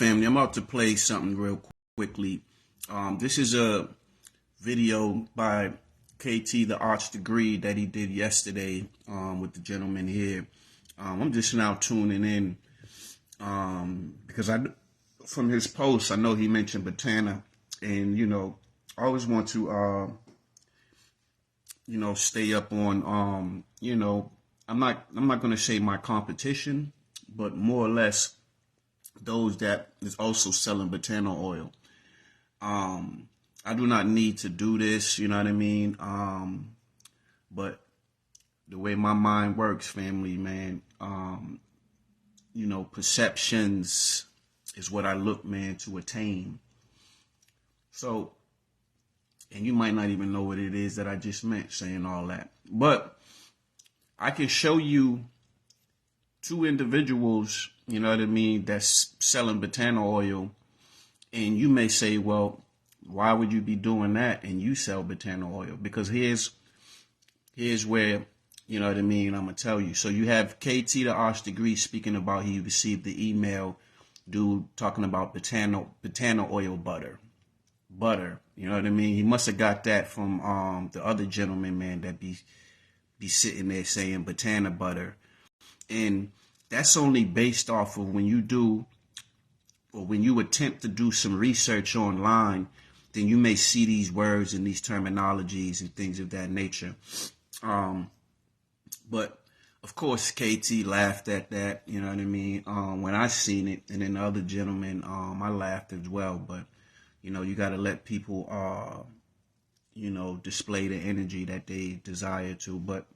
family, I'm about to play something real quickly. This is a video by KT, the arts degree that he did yesterday with the gentleman here. I'm just now tuning in because from his post, I know he mentioned Batana, and I always want to stay up on I'm not going to say my competition, but more or less those that is also selling Batana oil. I do not need to do this, you know what I mean? But the way my mind works, family, man, perceptions is what I look, man, to attain. So, and you might not even know what it is that I just meant saying all that. But I can show you two individuals, you know what I mean, that's selling Batana oil. And you may say, well, why would you be doing that and you sell Batana oil? Because here's where, you know what I mean, I'm going to tell you. So you have KT, the arts degree, speaking about he received the email, dude talking about Batana oil butter. You know what I mean? He must have got that from the other gentleman, man, that be sitting there saying Batana butter. And that's only based off of when you do, or when you attempt to do some research online, then you may see these words and these terminologies and things of that nature. But of course, KT laughed at that, you know what I mean? When I seen it, and then the other gentleman, I laughed as well. But, you got to let people, display the energy that they desire to. But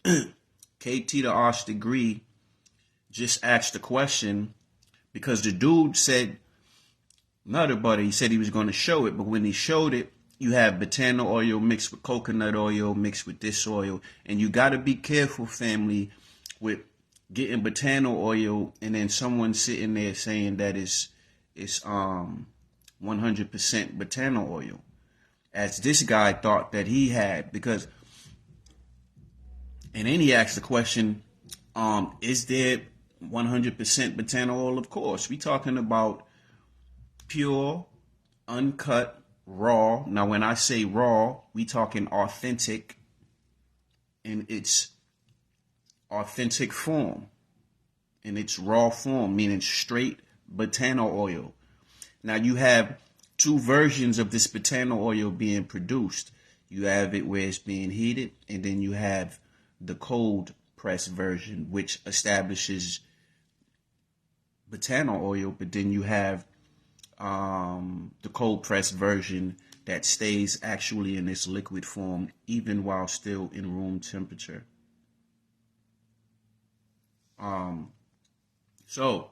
KT, the arts degree, just asked the question, because the dude said, another buddy, he said he was going to show it, but when he showed it, you have Batana oil mixed with coconut oil, mixed with this oil, and you got to be careful, family, with getting Batana oil and then someone sitting there saying that it's 100% Batana oil, as this guy thought that he had. Because, and then he asked the question, is there 100% Batana oil? Of course. We talking about pure, uncut, raw. Now, when I say raw, we talking authentic in its authentic form, in its raw form, meaning straight Batana oil. Now, you have two versions of this Batana oil being produced. You have it where it's being heated, and then you have the cold press version, which establishes Batana oil, but then you have the cold press version that stays actually in its liquid form even while still in room temperature. So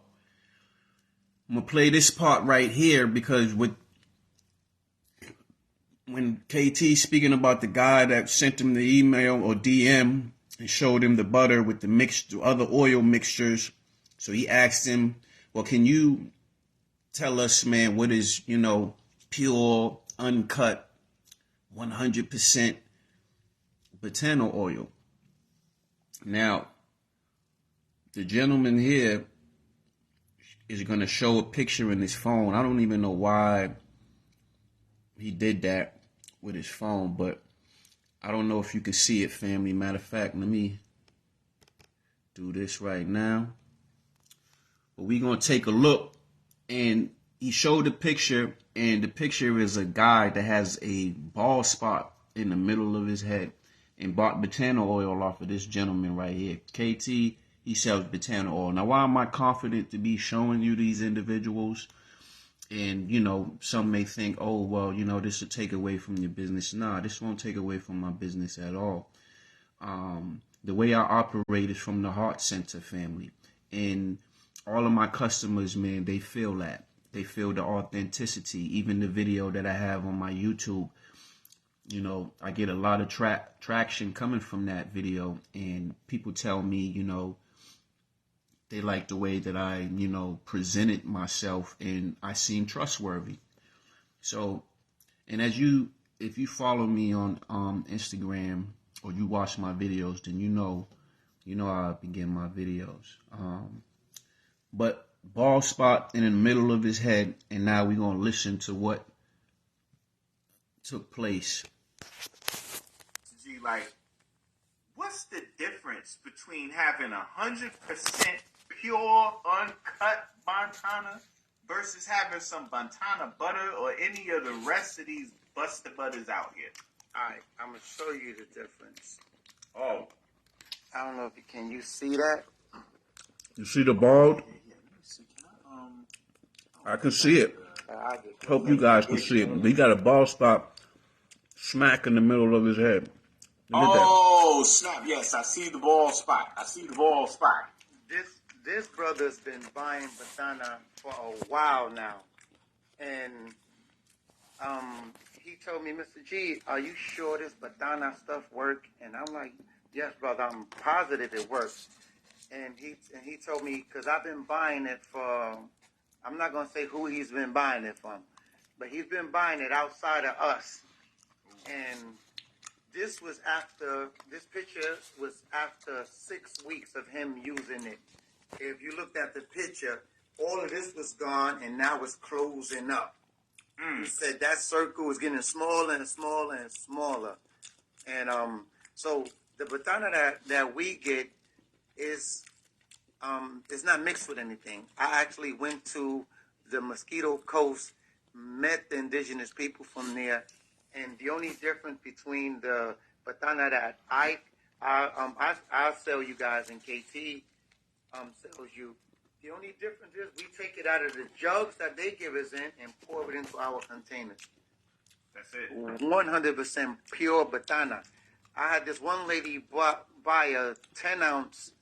I'm gonna play this part right here, because when KT speaking about the guy that sent him the email or DM and showed him the butter with the other oil mixtures, so he asked him, well, can you tell us, man, what is, pure, uncut, 100% Batana oil? Now, the gentleman here is going to show a picture in his phone. I don't even know why he did that with his phone, but I don't know if you can see it, family. Matter of fact, let me do this right now. But we're going to take a look. And he showed a picture, and the picture is a guy that has a bald spot in the middle of his head and bought Batana oil off of this gentleman right here. KT, he sells Batana oil. Now, why am I confident to be showing you these individuals? And, some may think, oh, well, this will take away from your business. Nah, this won't take away from my business at all. The way I operate is from the heart center, family. And all of my customers, man, they feel that. They feel the authenticity. Even the video that I have on my YouTube, I get a lot of traction coming from that video. And people tell me, they like the way that I, presented myself and I seem trustworthy. So, and if you follow me on Instagram or you watch my videos, then you know how I begin my videos. But bald spot in the middle of his head, and now we're gonna listen to what took place. Like, what's the difference between having 100% pure, uncut Batana versus having some Batana butter or any of the rest of these busted butters out here? All right, I'm gonna show you the difference. Oh, I don't know if can you see that? You see the bald? I can see it. Hope you guys can see it. He got a bald spot smack in the middle of his head. Oh, snap. Yes, I see the bald spot. This brother's been buying Batana for a while now. And he told me, Mr. G, are you sure this Batana stuff work? And I'm like, yes, brother, I'm positive it works. And he told me, because I've been buying it for, I'm not going to say who he's been buying it from, but he's been buying it outside of us. And this picture was after 6 weeks of him using it. If you looked at the picture, all of this was gone and now it's closing up. He said that circle was getting smaller and smaller and smaller. And so the Batana that we get is it's not mixed with anything. I actually went to the Mosquito Coast, met the indigenous people from there, and the only difference between the Batana that I'll sell you guys and KT sells you, the only difference is we take it out of the jugs that they give us in and pour it into our containers. That's it. 100% pure Batana. I had this one lady buy a 10 ounce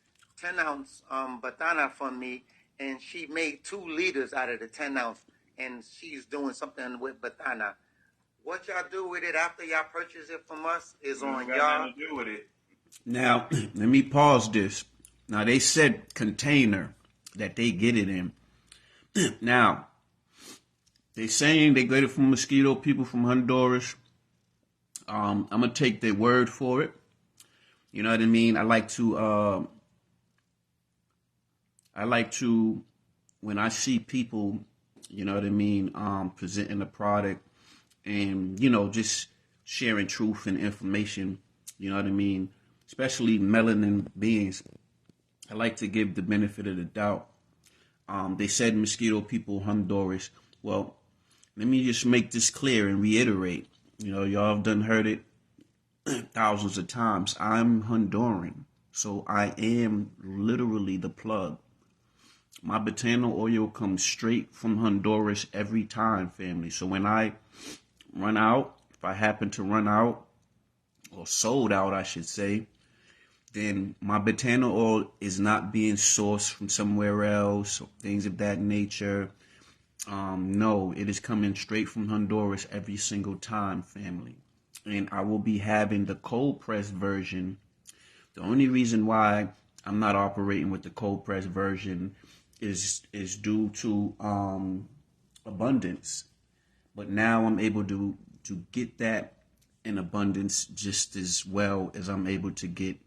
Batana from me, and she made 2 liters out of the 10 ounce, and she's doing something with Batana. What y'all do with it after y'all purchase it from us is on y'all. To do with it. Now, let me pause this. Now, they said container that they get it in. Now, they saying they get it from Mosquito people from Honduras. I'm going to take their word for it. You know what I mean? I like to, when I see people, you know what I mean, presenting a product and, you know, just sharing truth and information, you know what I mean, especially melanin beings, I like to give the benefit of the doubt. They said Mosquito people, Honduras. Well, let me just make this clear and reiterate. You know, y'all have done heard it thousands of times. I'm Honduran, so I am literally the plug. My Batana oil comes straight from Honduras every time, family. So when I run out, if I happen to run out, or sold out, I should say, then my Batana oil is not being sourced from somewhere else, or things of that nature. No, it is coming straight from Honduras every single time, family. And I will be having the cold pressed version. The only reason why I'm not operating with the cold pressed version is due to abundance. But now I'm able to get that in abundance just as well as I'm able to get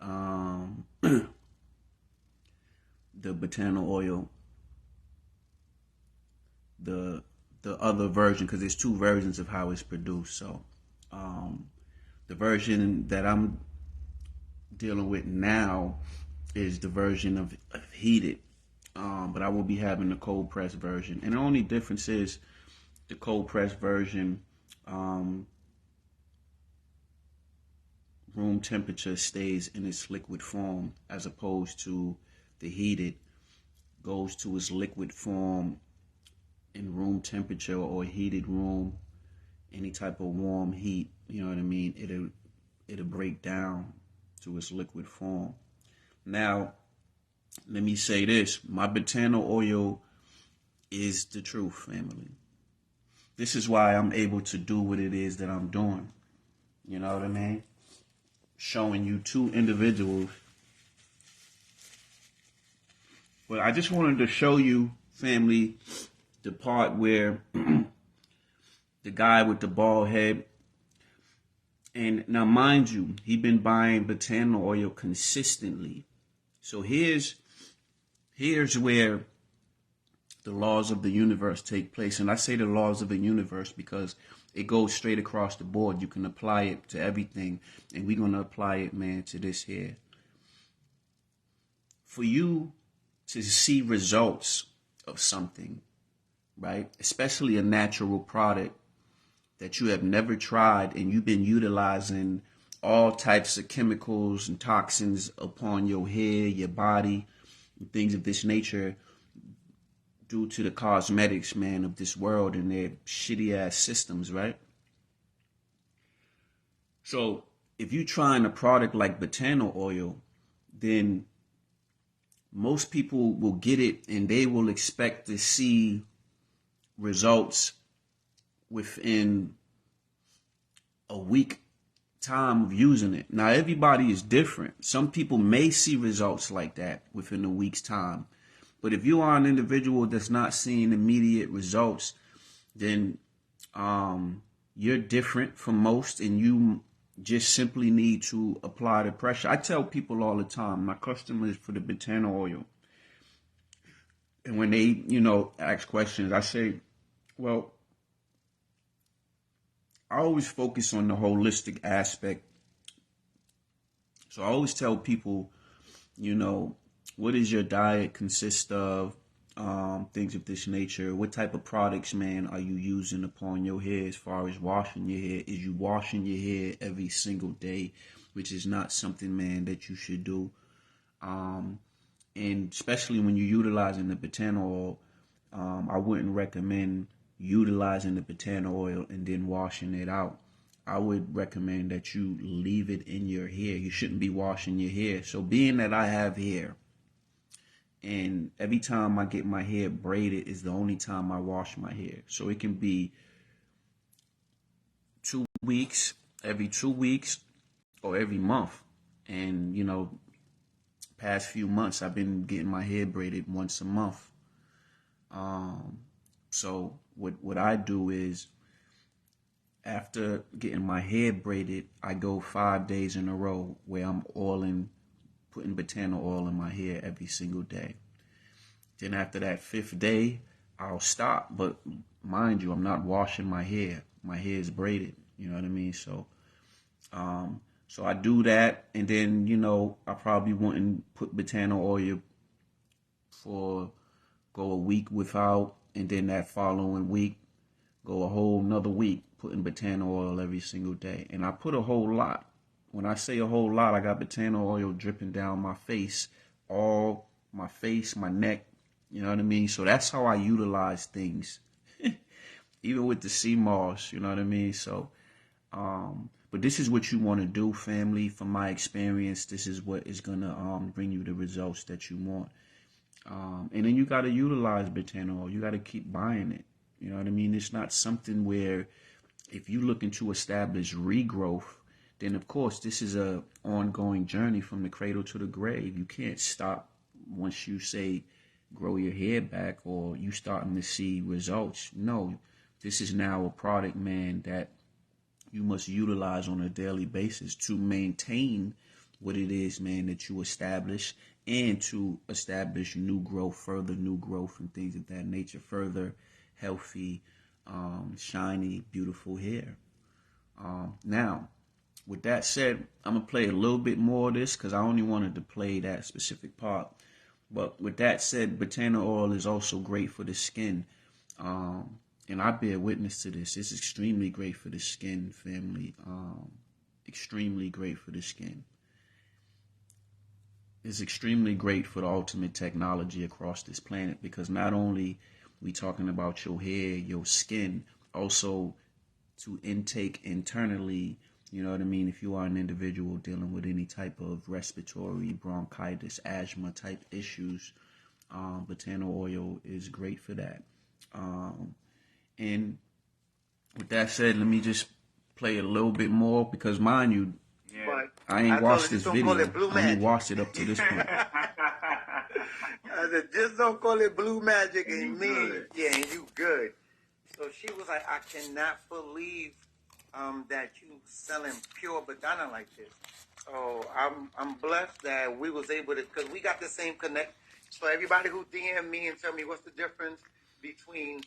the Batana oil, the other version, because there's 2 versions of how it's produced. So the version that I'm dealing with now is the version of heated, but I will be having the cold press version. And the only difference is the cold press version, room temperature stays in its liquid form, as opposed to the heated goes to its liquid form in room temperature or heated room, any type of warm heat, you know what I mean, it'll break down to its liquid form. Now, let me say this, my Batana oil is the truth, family. This is why I'm able to do what it is that I'm doing. You know what I mean? Showing you 2 individuals. But I just wanted to show you, family, the part where the guy with the bald head, and now mind you, he been buying Batana oil consistently. So here's where the laws of the universe take place. And I say the laws of the universe because it goes straight across the board. You can apply it to everything. And we're going to apply it, man, to this here. For you to see results of something, right? Especially a natural product that you have never tried and you've been utilizing all types of chemicals and toxins upon your hair, your body, and things of this nature due to the cosmetics, man, of this world and their shitty ass systems, right? So if you're trying a product like Batana oil, then most people will get it and they will expect to see results within a week time of using it. Now, everybody is different. Some people may see results like that within a week's time. But if you are an individual that's not seeing immediate results, then you're different from most and you just simply need to apply the pressure. I tell people all the time, my customers for the Batana oil, and when they, ask questions, I say, well, I always focus on the holistic aspect. So I always tell people, what does your diet consist of? Things of this nature. What type of products, man, are you using upon your hair as far as washing your hair? Is you washing your hair every single day, which is not something, man, that you should do. And especially when you're utilizing the Batana oil, I wouldn't recommend utilizing the Batana oil and then washing it out. I would recommend that you leave it in your hair. You shouldn't be washing your hair. So being that I have hair, and every time I get my hair braided is the only time I wash my hair. So it can be 2 weeks, every 2 weeks, or every month. And, past few months, I've been getting my hair braided once a month. So what I do is, after getting my hair braided, I go 5 days in a row where I'm putting Batana oil in my hair every single day. Then after that 5th day, I'll stop. But mind you, I'm not washing my hair. My hair is braided. You know what I mean? So I do that, and then I probably wouldn't put Batana oil go a week without, and then that following week go a whole nother week putting Batana oil every single day. And I put a whole lot. When I say a whole lot, I got Batana oil dripping down my face, all my face, my neck, you know what I mean? So that's how I utilize things. Even with the Seamoss, you know what I mean? So, but this is what you want to do, family. From my experience, this is what is going to bring you the results that you want. And then you got to utilize Batana oil. You got to keep buying it. You know what I mean? It's not something where if you're looking to establish regrowth, then of course this is a ongoing journey from the cradle to the grave. You can't stop once you say grow your hair back or you starting to see results. No, this is now a product, man, that you must utilize on a daily basis to maintain what it is, man, that you establish, and to establish new growth, further new growth and things of that nature, further healthy, shiny, beautiful hair. Now, with that said, I'm going to play a little bit more of this because I only wanted to play that specific part. But with that said, Batana oil is also great for the skin. And I bear witness to this. It's extremely great for the skin, family. Extremely great for the skin. It's extremely great for the ultimate technology across this planet because not only we talking about your hair, your skin, also to intake internally, you know what I mean? If you are an individual dealing with any type of respiratory, bronchitis, asthma type issues, Batana oil is great for that. And with that said, let me just play a little bit more because, mind you, I ain't watched this video. I ain't watched it up to this point. I said, just don't call it blue magic and me. Yeah, and you good. So she was like, I cannot believe that you selling pure Batana like this. So I'm blessed that we was able to, because we got the same So everybody who DM me and tell me what's the difference between